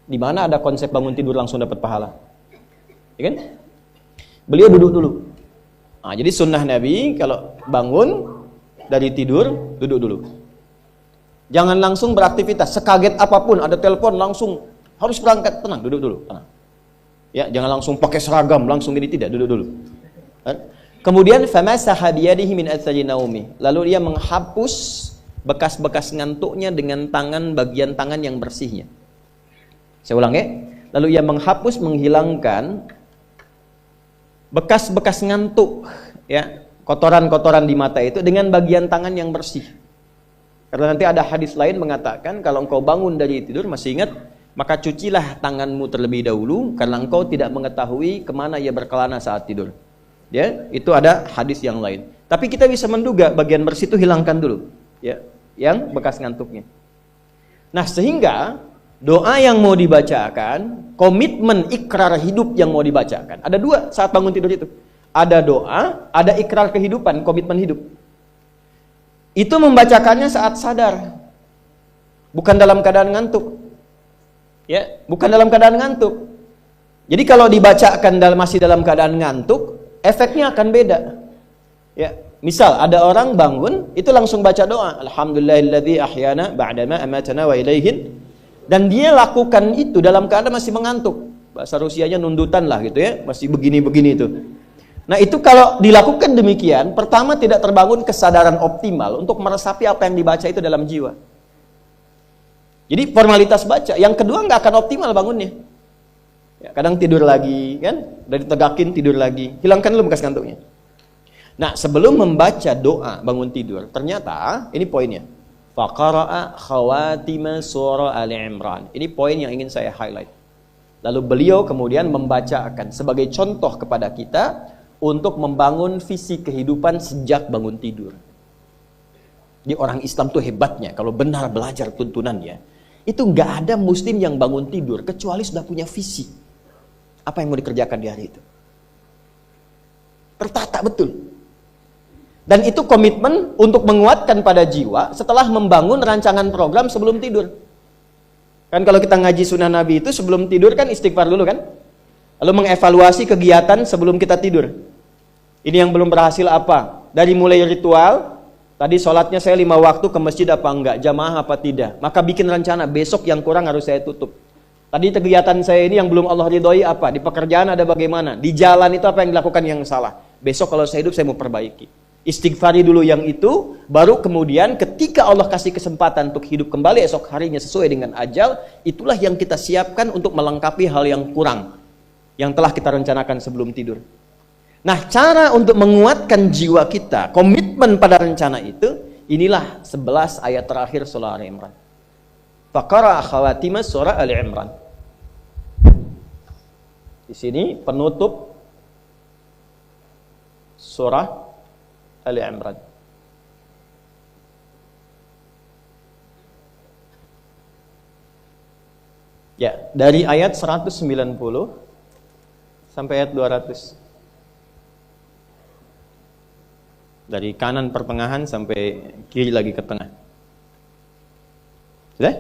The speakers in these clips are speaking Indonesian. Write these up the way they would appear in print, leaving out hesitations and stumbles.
Di mana ada konsep bangun tidur langsung dapat pahala? Ya kan? Beliau duduk dulu. Nah, jadi sunnah Nabi kalau bangun dari tidur, duduk dulu. Jangan langsung beraktivitas, sekaget apapun, ada telepon langsung harus berangkat, tenang, duduk dulu, tenang. Ya, jangan langsung pakai seragam, langsung gini, tidak, duduk dulu. Kemudian famasaha biyadihi min athari naumi. Lalu dia menghapus bekas-bekas ngantuknya dengan bagian tangan yang bersihnya. Saya ulang ya. Lalu ia menghapus, menghilangkan bekas-bekas ngantuk, ya, kotoran-kotoran di mata itu dengan bagian tangan yang bersih. Karena nanti ada hadis lain mengatakan kalau engkau bangun dari tidur, masih ingat, maka cucilah tanganmu terlebih dahulu karena engkau tidak mengetahui kemana ia berkelana saat tidur. Ya, itu ada hadis yang lain. Tapi kita bisa menduga bagian bersih itu hilangkan dulu, ya, yang bekas ngantuknya. Nah, sehingga doa yang mau dibacakan, komitmen ikrar hidup yang mau dibacakan, ada dua saat bangun tidur itu. Ada doa, ada ikrar kehidupan, komitmen hidup. Itu membacakannya saat sadar, bukan dalam keadaan ngantuk. Ya, bukan dalam keadaan ngantuk. Jadi kalau dibacakan masih dalam keadaan ngantuk, efeknya akan beda. Ya, misal ada orang bangun, itu langsung baca doa, Alhamdulillahilladzi ahyana ba'dama amatana wa ilaihin. Dan dia lakukan itu dalam keadaan masih mengantuk. Bahasa Rusianya nundutan lah gitu ya, masih begini-begini itu. Nah, itu kalau dilakukan demikian, pertama tidak terbangun kesadaran optimal untuk meresapi apa yang dibaca itu dalam jiwa. Jadi formalitas baca. Yang kedua nggak akan optimal bangunnya. Ya, kadang tidur lagi, kan? Udah ditegakin tidur lagi. Hilangkan dulu bekas ngantuknya. Nah, sebelum membaca doa bangun tidur, ternyata ini poinnya. Faqara'a khawatima surah Ali Imran. Ini poin yang ingin saya highlight. Lalu beliau kemudian membacakan sebagai contoh kepada kita untuk membangun visi kehidupan sejak bangun tidur. Di orang Islam tuh hebatnya, kalau benar belajar tuntunannya, itu nggak ada muslim yang bangun tidur kecuali sudah punya visi. Apa yang mau dikerjakan di hari itu. Tertata betul. Dan itu komitmen untuk menguatkan pada jiwa setelah membangun rancangan program sebelum tidur. Kan kalau kita ngaji sunnah Nabi itu sebelum tidur kan istighfar dulu kan? Lalu mengevaluasi kegiatan sebelum kita tidur. Ini yang belum berhasil apa? Dari mulai ritual, tadi sholatnya saya 5 waktu ke masjid apa enggak? Jamaah apa tidak? Maka bikin rencana, besok yang kurang harus saya tutup. Tadi kegiatan saya ini yang belum Allah ridhoi apa? Di pekerjaan ada bagaimana? Di jalan itu apa yang dilakukan yang salah? Besok kalau saya hidup saya mau perbaiki. Istighfari dulu yang itu, baru kemudian ketika Allah kasih kesempatan untuk hidup kembali esok harinya sesuai dengan ajal, itulah yang kita siapkan untuk melengkapi hal yang kurang yang telah kita rencanakan sebelum tidur. Nah, cara untuk menguatkan jiwa kita, komitmen pada rencana itu, inilah 11 ayat terakhir surah Ali Imran. Faqara khawatimah surah Ali Imran. Di sini penutup surah Ali Imran. Ya, dari ayat 190 sampai ayat 200. Dari kanan pertengahan sampai kiri lagi ke tengah. Sudah?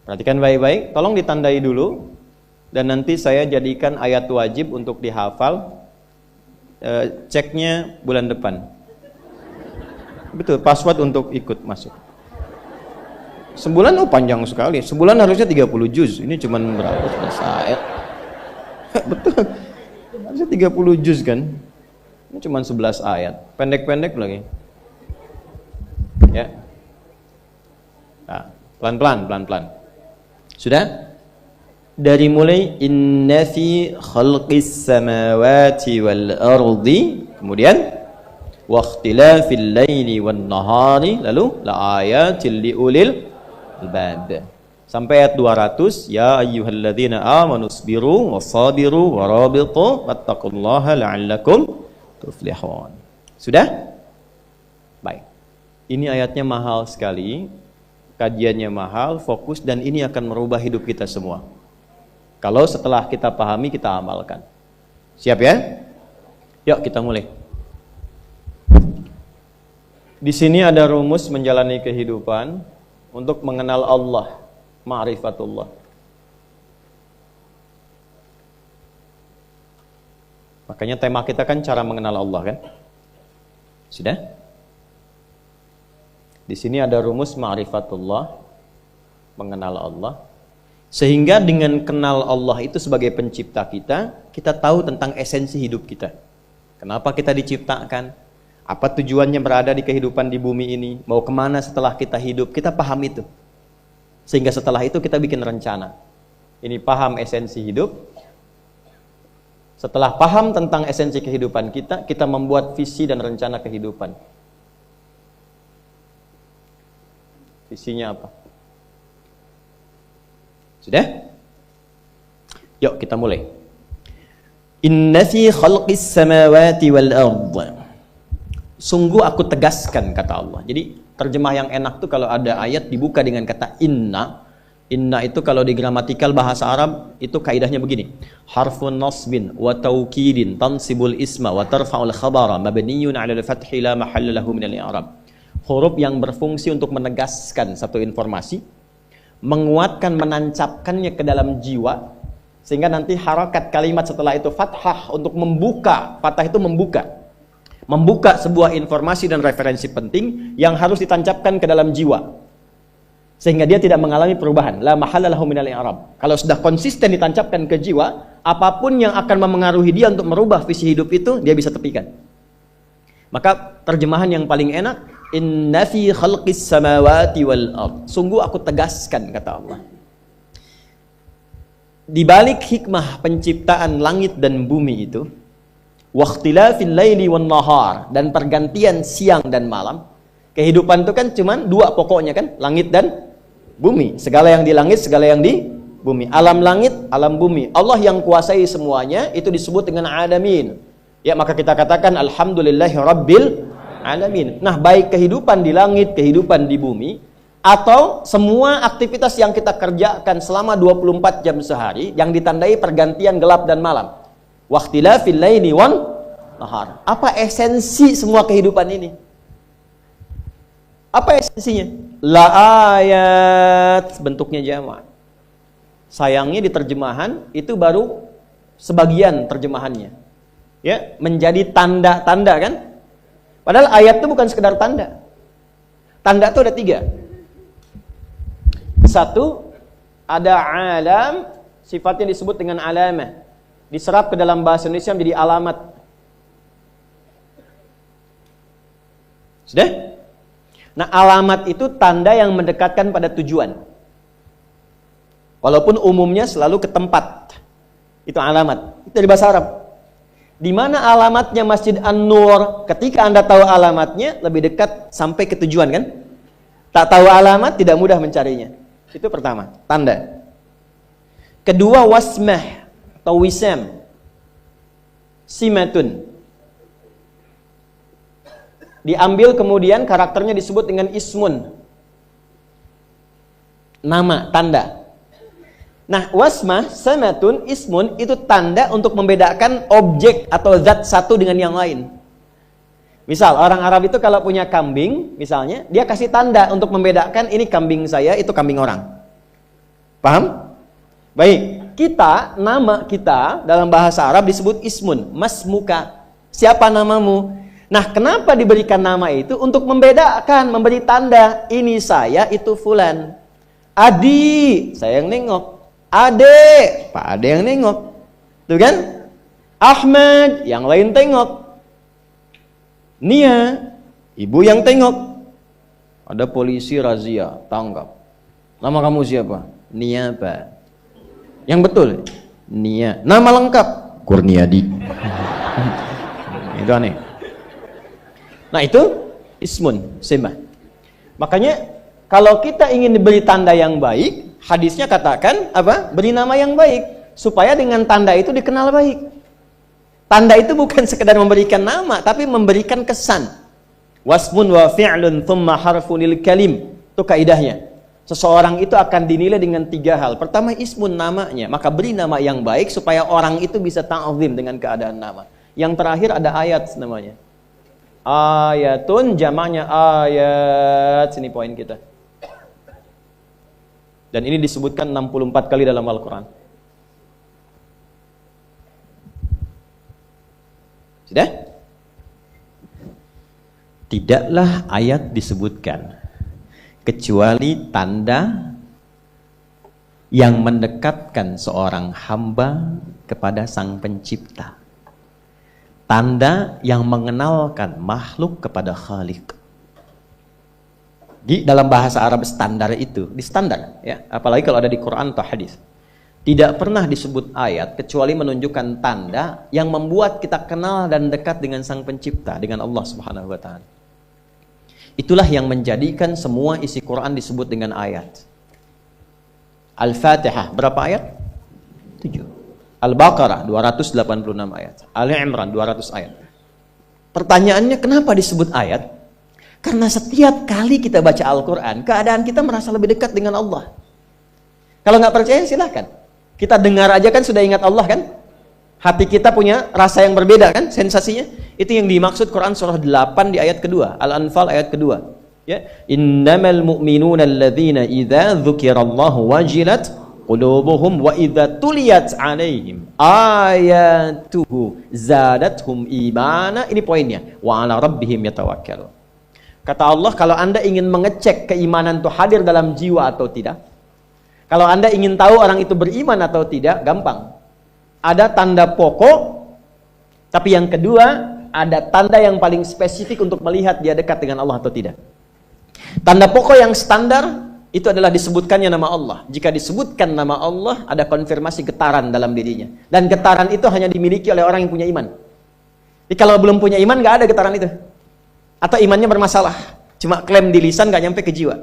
Perhatikan baik-baik, tolong ditandai dulu. Dan nanti saya jadikan ayat wajib untuk dihafal. Ceknya bulan depan. Betul, password untuk ikut masuk. Sebulan panjang sekali. Sebulan harusnya 30 juz. Ini cuma berapa? Selesai. Betul. Harusnya 30 juz kan. Ini cuma 11 ayat. Pendek-pendek lagi. Ya. Nah, pelan-pelan. Sudah? Dari mulai inna fi khalqis samawati wal ardi, kemudian wa ikhtilafil laili wan nahari, lalu la ayatil liulil albab. Sampai ayat 200, ya ayyuhalladzina amanu sabiru wasabiru warabitu wattaqullaha la'allakum tuflihun. Sudah? Baik. Ini ayatnya mahal sekali, kajiannya mahal, fokus, dan ini akan merubah hidup kita semua. Kalau setelah kita pahami, kita amalkan. Siap ya? Yuk kita mulai. Di sini ada rumus menjalani kehidupan untuk mengenal Allah, ma'rifatullah. Makanya tema kita kan cara mengenal Allah kan? Sudah? Di sini ada rumus ma'rifatullah, mengenal Allah. Sehingga dengan kenal Allah itu sebagai pencipta kita, kita tahu tentang esensi hidup kita. Kenapa kita diciptakan? Apa tujuannya berada di kehidupan di bumi ini? Mau kemana setelah kita hidup? Kita paham itu. Sehingga setelah itu kita bikin rencana. Ini paham esensi hidup. Setelah paham tentang esensi kehidupan kita, kita membuat visi dan rencana kehidupan. Visinya apa? Sudah? Yuk kita mulai. Inna fi khalqis samawati wal ardh. Sungguh aku tegaskan, kata Allah. Jadi terjemah yang enak tuh kalau ada ayat dibuka dengan kata inna. Inna itu kalau di gramatikal bahasa Arab itu kaidahnya begini. Harfun nasbin wa taukidin tansibul isma wa tarfa'ul khabara mabniyun 'ala al-fathi la mahalla lahu min al-i'rab. Huruf yang berfungsi untuk menegaskan satu informasi, menguatkan, menancapkannya ke dalam jiwa, sehingga nanti harakat kalimat setelah itu fathah untuk membuka. Fathah itu membuka sebuah informasi dan referensi penting yang harus ditancapkan ke dalam jiwa, sehingga dia tidak mengalami perubahan. La mahalla lahu minal i'rab. Kalau sudah konsisten ditancapkan ke jiwa, apapun yang akan memengaruhi dia untuk merubah visi hidup itu, dia bisa tepikan. Maka terjemahan yang paling enak, inna fi khalqis samawati wal ard. Sungguh aku tegaskan, kata Allah. Di balik hikmah penciptaan langit dan bumi itu, waqtilafil laili wan nahar, dan pergantian siang dan malam. Kehidupan itu kan cuman dua pokoknya kan, langit dan bumi. Segala yang di langit, segala yang di bumi. Alam langit, alam bumi. Allah yang kuasai semuanya, itu disebut dengan alamin. Ya, maka kita katakan alhamdulillahi rabbil alamin. Nah, baik kehidupan di langit, kehidupan di bumi, atau semua aktivitas yang kita kerjakan selama 24 jam sehari yang ditandai pergantian gelap dan malam. Waqtilafil laili wan nahar. Apa esensi semua kehidupan ini? Apa esensinya? La ayat, bentuknya jamak. Sayangnya di terjemahan itu baru sebagian terjemahannya. Ya, menjadi tanda-tanda kan? Padahal ayat itu bukan sekedar tanda. Tanda itu ada 3. Satu, ada alam, sifatnya disebut dengan alamah. Diserap ke dalam bahasa Indonesia menjadi alamat. Sudah? Nah, alamat itu tanda yang mendekatkan pada tujuan. Walaupun umumnya selalu ke tempat. Itu alamat. Itu dari bahasa Arab. Di mana alamatnya Masjid An-Nur? Ketika Anda tahu alamatnya, lebih dekat sampai ke tujuan kan? Tak tahu alamat, tidak mudah mencarinya. Itu pertama, tanda. Kedua, wasmah atau wisam. Simatun. Diambil kemudian karakternya disebut dengan ismun. Nama, tanda. Nah, wasmah, samatun, ismun itu tanda untuk membedakan objek atau zat satu dengan yang lain. Misal orang Arab itu kalau punya kambing, misalnya, dia kasih tanda untuk membedakan ini kambing saya, itu kambing orang. Paham? Baik, kita, nama kita dalam bahasa Arab disebut ismun, masmuka. Siapa namamu? Nah, kenapa diberikan nama itu? Untuk membedakan, memberi tanda, ini saya, itu fulan. Adi, saya yang nengok. Ade, Pak Ade yang nengok. Tuh kan? Ahmad, yang lain tengok. Nia, ibu yang tengok. Ada polisi razia, tangkap. Nama kamu siapa? Nia, Pak. Yang betul? Nia. Nama lengkap? Kurniadi. Itu aneh. Nah, itu ismun, sembah. Makanya kalau kita ingin diberi tanda yang baik, hadisnya katakan apa? Beri nama yang baik supaya dengan tanda itu dikenal baik. Tanda itu bukan sekedar memberikan nama, tapi memberikan kesan. Wasmun wa fi'lun thumma harfunil kalim. Itu kaidahnya. Seseorang itu akan dinilai dengan 3 hal. Pertama, ismun, namanya. Maka beri nama yang baik supaya orang itu bisa ta'zim dengan keadaan nama. Yang terakhir ada ayat namanya. Ayatun jamaknya ayat. Sini poin kita. Dan ini disebutkan 64 kali dalam Al-Quran. Sudah? Tidaklah ayat disebutkan kecuali tanda yang mendekatkan seorang hamba kepada Sang Pencipta. Tanda yang mengenalkan makhluk kepada Khalik. Di dalam bahasa Arab standar itu, di standar ya, apalagi kalau ada di Quran atau hadis. Tidak pernah disebut ayat kecuali menunjukkan tanda yang membuat kita kenal dan dekat dengan Sang Pencipta, dengan Allah Subhanahu wa taala. Itulah yang menjadikan semua isi Quran disebut dengan ayat. Al-Fatihah berapa ayat? 7. Al-Baqarah 286 ayat. Ali Imran 200 ayat. Pertanyaannya kenapa disebut ayat? Karena setiap kali kita baca Al-Quran, keadaan kita merasa lebih dekat dengan Allah. Kalau nggak percaya silahkan. Kita dengar aja kan sudah ingat Allah kan? Hati kita punya rasa yang berbeda kan? Sensasinya. Itu yang dimaksud Quran surah 8 di ayat kedua. Al-Anfal ayat kedua. Ya. Innamal mu'minuna alladzina idza dzukirallahu wajilat qulubuhum wa idza tuliyat 'alaihim ayatuhu zadatuhum imana. Ini poinnya. Wa 'ala rabbihim yatawakkalun. Kata Allah, kalau Anda ingin mengecek keimanan itu hadir dalam jiwa atau tidak, kalau Anda ingin tahu orang itu beriman atau tidak, gampang. Ada tanda pokok, tapi yang kedua, ada tanda yang paling spesifik untuk melihat dia dekat dengan Allah atau tidak. Tanda pokok yang standar itu adalah disebutkannya nama Allah. Jika disebutkan nama Allah, ada konfirmasi getaran dalam dirinya. Dan getaran itu hanya dimiliki oleh orang yang punya iman. Jadi kalau belum punya iman, nggak ada getaran itu. Atau imannya bermasalah. Cuma klaim di lisan, nggak nyampe ke jiwa.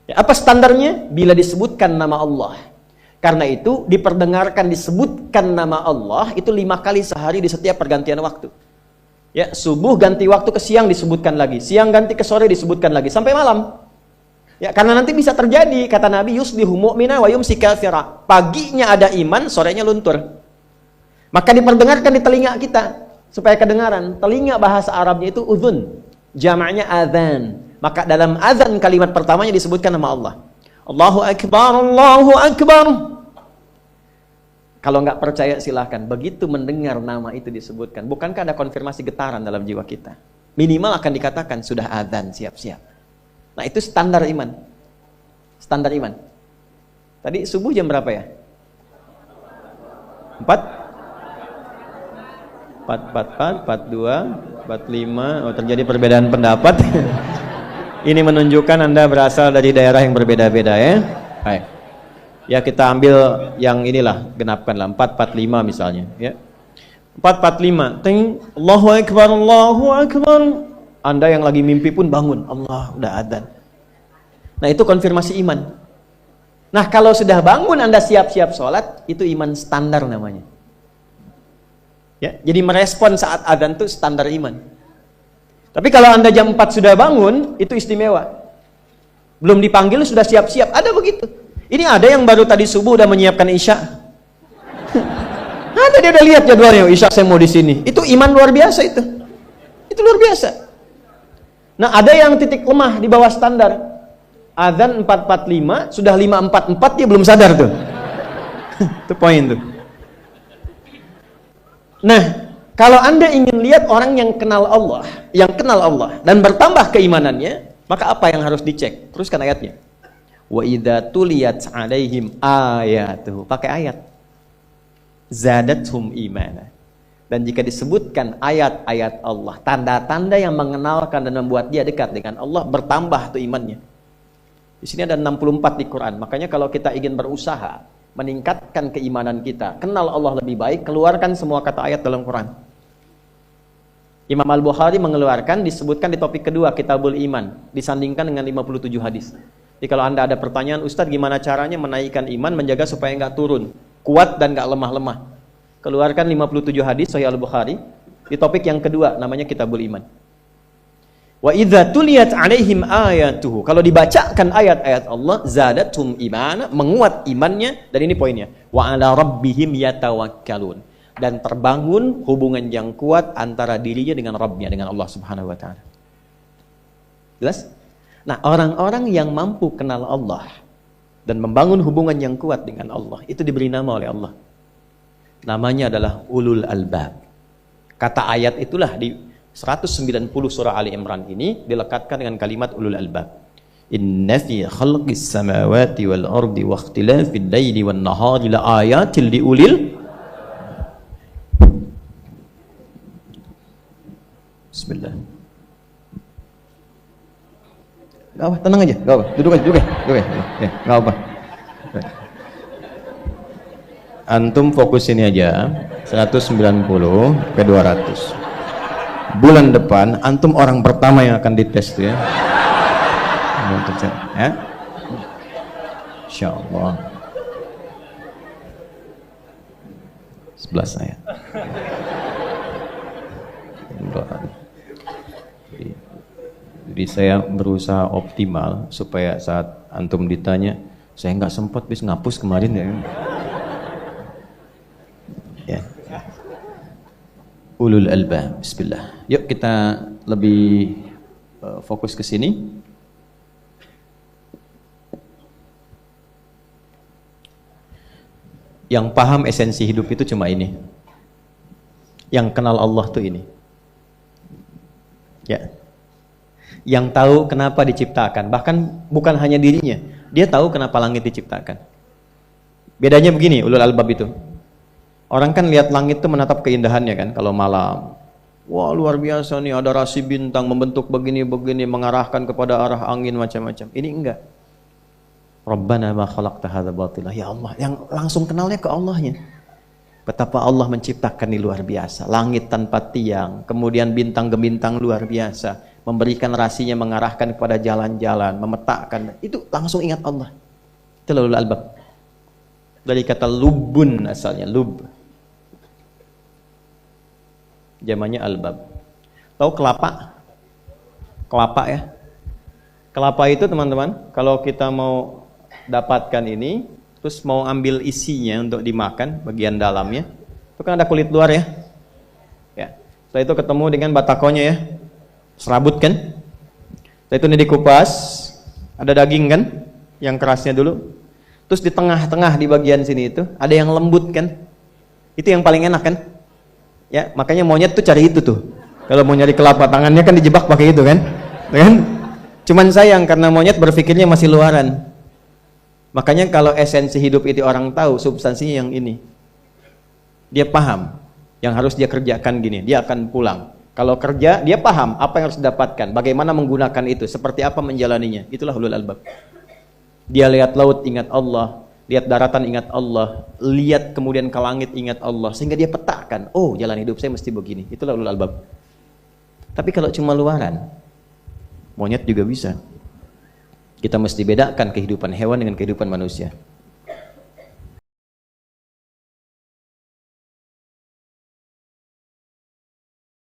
Ya, apa standarnya? Bila disebutkan nama Allah. Karena itu, diperdengarkan disebutkan nama Allah, itu 5 kali sehari di setiap pergantian waktu. Ya, subuh ganti waktu ke siang disebutkan lagi. Siang ganti ke sore disebutkan lagi. Sampai malam. Ya, karena nanti bisa terjadi, kata Nabi, yusbihu mu'mina wa yumsi kafira. Paginya ada iman, sorenya luntur. Maka diperdengarkan di telinga kita supaya kedengaran. Telinga bahasa Arabnya itu udhun, jamaknya adzan. Maka dalam adzan kalimat pertamanya disebutkan nama Allah. Allahu Akbar, Allahu Akbar. Kalau nggak percaya silahkan. Begitu mendengar nama itu disebutkan, bukankah ada konfirmasi getaran dalam jiwa kita? Minimal akan dikatakan sudah adzan, siap-siap. Nah, itu standar iman. Standar iman. Tadi subuh jam berapa ya? 4? 4, 42, 45. Oh, terjadi perbedaan pendapat. Ini menunjukkan Anda berasal dari daerah yang berbeda-beda ya. Baik. Ya, kita ambil yang inilah, genapkanlah 445 misalnya ya. 445. Ting, Allahu Akbar, Allahu Akbar. Anda yang lagi mimpi pun bangun, Allah udah adzan. Nah, itu konfirmasi iman. Nah, kalau sudah bangun Anda siap-siap sholat, itu iman standar namanya. Ya, jadi merespon saat adzan itu standar iman. Tapi kalau Anda jam 4 sudah bangun, itu istimewa. Belum dipanggil sudah siap-siap, ada begitu. Ini ada yang baru tadi subuh udah menyiapkan isya. Ada, dia udah lihat jadwalnya, isya saya mau di sini. Itu iman luar biasa itu. Itu luar biasa. Nah, ada yang titik lemah di bawah standar. Adzan 4.45, sudah 5.44 dia belum sadar tuh. Itu poin tuh. Nah, kalau Anda ingin lihat orang yang kenal Allah dan bertambah keimanannya, maka apa yang harus dicek? Teruskan ayatnya. Wa idza tuliyat 'alaihim ayatuhu. Pakai ayat. Zadatuhum imana. Dan jika disebutkan ayat-ayat Allah, tanda-tanda yang mengenalkan dan membuat dia dekat dengan Allah, bertambah tuh imannya. Di sini ada 64 di Quran. Makanya kalau kita ingin berusaha meningkatkan keimanan kita, kenal Allah lebih baik, keluarkan semua kata ayat dalam Quran. Imam Al-Bukhari mengeluarkan, disebutkan di topik kedua, Kitabul Iman, disandingkan dengan 57 hadis. Jadi kalau Anda ada pertanyaan, Ustadz gimana caranya menaikkan iman, menjaga supaya nggak turun, kuat dan nggak lemah-lemah? Keluarkan 57 hadis Sahih Al-Bukhari di topik yang kedua, namanya Kitabul Iman. Wa idza tuliyat 'alaihim ayatuhu. Kalau dibacakan ayat-ayat Allah, zadatum imana, menguat imannya. Dan ini poinnya. Wa 'ala rabbihim yatawakkalun. dan terbangun hubungan yang kuat antara dirinya dengan Rabbnya, dengan Allah Subhanahu wa Ta'ala. Jelas? Nah, orang-orang yang mampu kenal Allah dan membangun hubungan yang kuat dengan Allah, itu diberi nama oleh Allah. Namanya adalah ulul albab. Kata ayat itulah di 190 surah Ali Imran ini dilekatkan dengan kalimat ulul albab. Inna fi khalqis samawati wal ardi wa ikhtilafil laili wan nahari la ayatil liulil. Bismillah. Gak apa, tenang aja, gak apa. Duduk aja. Ya, gak apa. Antum fokus ini aja, 190 ke 200. Bulan depan, antum orang pertama yang akan dites tuh ya. Ya. Insyaallah. Sebelah saya. Jadi saya berusaha optimal supaya saat antum ditanya, saya nggak sempat bis ngapus kemarin ya. Ya. Ulul albab, bismillah. Yuk kita lebih fokus ke sini. Yang paham esensi hidup itu cuma ini. Yang kenal Allah tuh ini. Ya. Yang tahu kenapa diciptakan, bahkan bukan hanya dirinya, dia tahu kenapa langit diciptakan. Bedanya begini, ulul albab itu. Orang kan lihat langit itu menatap keindahannya kan, kalau malam. Wah, luar biasa nih, ada rasi bintang membentuk begini-begini, mengarahkan kepada arah angin macam-macam. Ini enggak. Rabbana ma khalaqta hadza batila. Ya Allah, yang langsung kenalnya ke Allahnya. Betapa Allah menciptakan ini luar biasa. Langit tanpa tiang, kemudian bintang gemintang luar biasa. Memberikan rasinya, mengarahkan kepada jalan-jalan, memetakkan. Itu langsung ingat Allah. Itu ulul albab. Dari kata lubun asalnya, lub. Zamannya albab. Tahu kelapa? Kelapa ya. Kelapa itu teman-teman, kalau kita mau dapatkan ini, terus mau ambil isinya untuk dimakan, bagian dalamnya, itu kan ada kulit luar ya. Ya. Setelah itu ketemu dengan batakonya ya. Serabut kan? Setelah itu ini dikupas, ada daging kan? Yang kerasnya dulu. Terus di tengah-tengah di bagian sini itu ada yang lembut kan? Itu yang paling enak kan? Ya, makanya monyet tuh cari itu tuh. Kalau mau nyari kelapa tangannya kan dijebak pakai itu kan? Kan? Cuman sayang karena monyet berpikirnya masih luaran. Makanya kalau esensi hidup itu orang tahu, substansinya yang ini. Dia paham yang harus dia kerjakan gini, dia akan pulang. Kalau kerja, dia paham apa yang harus didapatkan, bagaimana menggunakan itu, seperti apa menjalaninya. Itulah ulul albab. Dia lihat laut, ingat Allah. Lihat daratan, ingat Allah. Lihat kemudian ke langit, ingat Allah. Sehingga dia petakan, oh jalan hidup saya mesti begini. Itulah ulul albab. Tapi kalau cuma luaran, monyet juga bisa. Kita mesti bedakan kehidupan hewan dengan kehidupan manusia.